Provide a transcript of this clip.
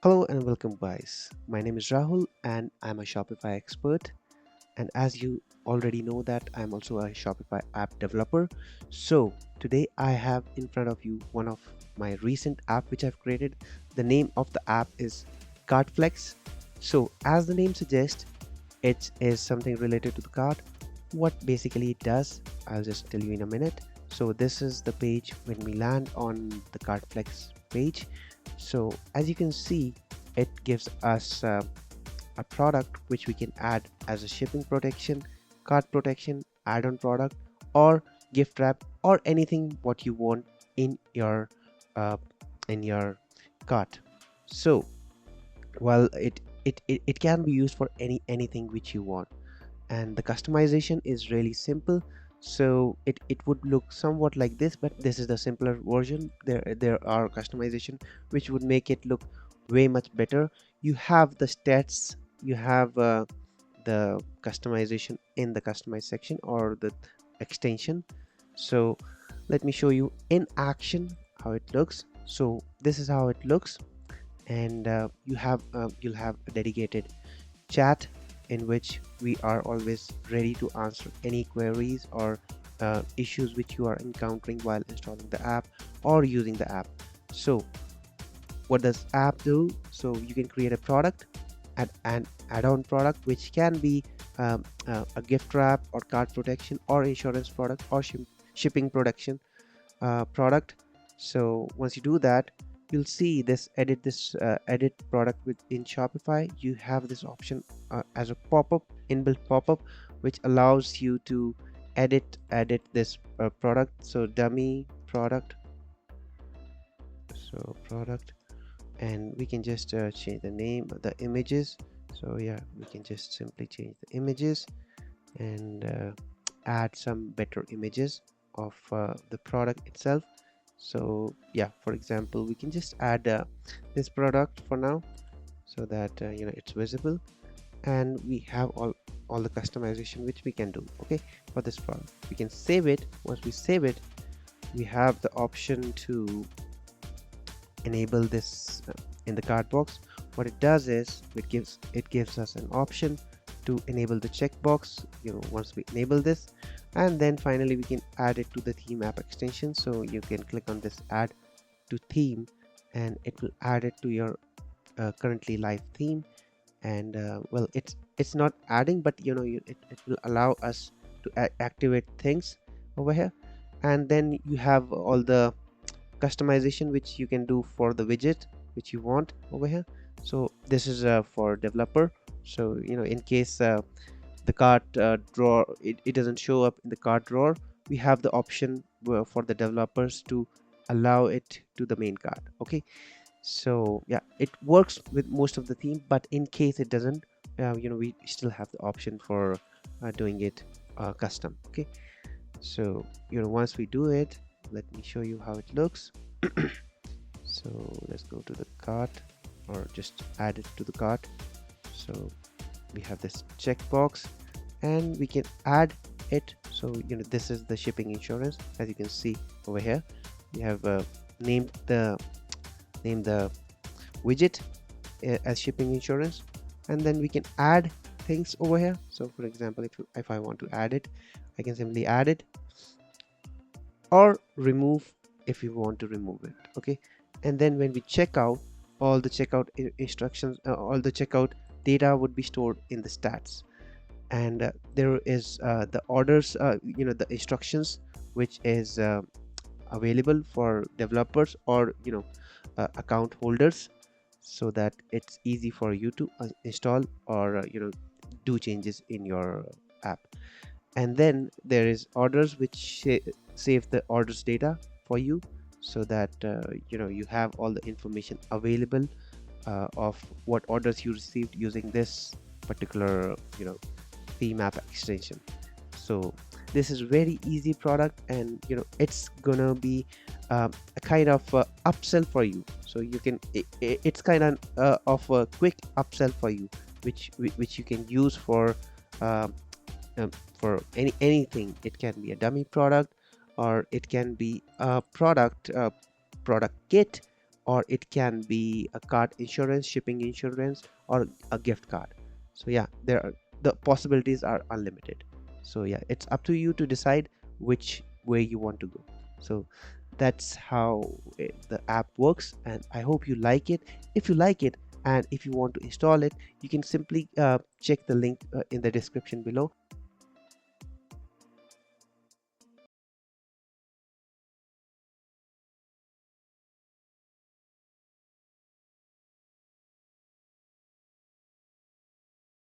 Hello and welcome, guys. My name is Rahul and I'm a Shopify expert. And as you already know that I'm also a Shopify app developer. So today I have in front of you one of my recent app which I've created. The name of the app is CartFlex. So as the name suggests, it is something related to the cart. What basically it does, I'll just tell you in a minute. So this is the page when we land on the CartFlex page. So as you can see, it gives us a product which we can add as a shipping protection, cart protection, add-on product, or gift wrap, or anything what you want in your uh, cart. So while it can be used for anything which you want, and the customization is really simple. So it would look somewhat like this, but this is the simpler version. There are customization which would make it look way much better. You have the stats, you have the customization in the customize section or the extension. So let me show you in action how it looks. So this is how it looks, and you'll have a dedicated chat in which we are always ready to answer any queries or issues which you are encountering while installing the app or using the app. So what does app do? So you can create a product, an add-on product which can be a gift wrap or card protection or insurance product or shipping protection product. So once you do that, you'll see this edit product within Shopify. You have this option as a pop-up, inbuilt pop-up, which allows you to edit this product. So dummy product, so product, and we can just change the name, the images. So yeah, we can just simply change the images and add some better images of the product itself. So yeah, for example, we can just add this product for now, so that it's visible, and we have all the customization which we can do. Okay, for this product we can save it. Once we save it, we have the option to enable this in the cart box. What it does is it gives us an option to enable the checkbox, once we enable this, and then finally we can add it to the theme app extension. So you can click on this add to theme, and it will add it to your currently live theme. And well, it's not adding, but it will allow us to activate things over here. And then you have all the customization which you can do for the widget which you want over here. So this is for developer. So in case the cart drawer, it doesn't show up in the cart drawer, we have the option for the developers to allow it to the main cart. Okay, so yeah, it works with most of the theme, but in case it doesn't, we still have the option for doing it custom. Okay, so once we do it, let me show you how it looks. So let's go to the cart, or just add it to the cart. So we have this checkbox, and we can add it. So this is the shipping insurance. As you can see over here, we have named the widget as shipping insurance, and then we can add things over here. So for example, if I want to add it, I can simply add it, or remove if you want to remove it. Okay, and then when we check out, all the checkout instructions, all the checkout data would be stored in the stats. And there is the orders, the instructions which is available for developers or account holders, so that it's easy for you to install or do changes in your app. And then there is orders which save the orders data for you, so that you have all the information available of what orders you received using this particular theme app extension. So this is very easy product, and it's gonna be a kind of upsell for you. So you can it's kind of a quick upsell for you, which you can use uh, for anything. It can be a dummy product, or it can be a product kit, or it can be a card insurance, shipping insurance, or a gift card. So yeah, the possibilities are unlimited. So yeah, it's up to you to decide which way you want to go. So that's how the app works, and I hope you like it. If you like it and if you want to install it, you can simply check the link in the description below.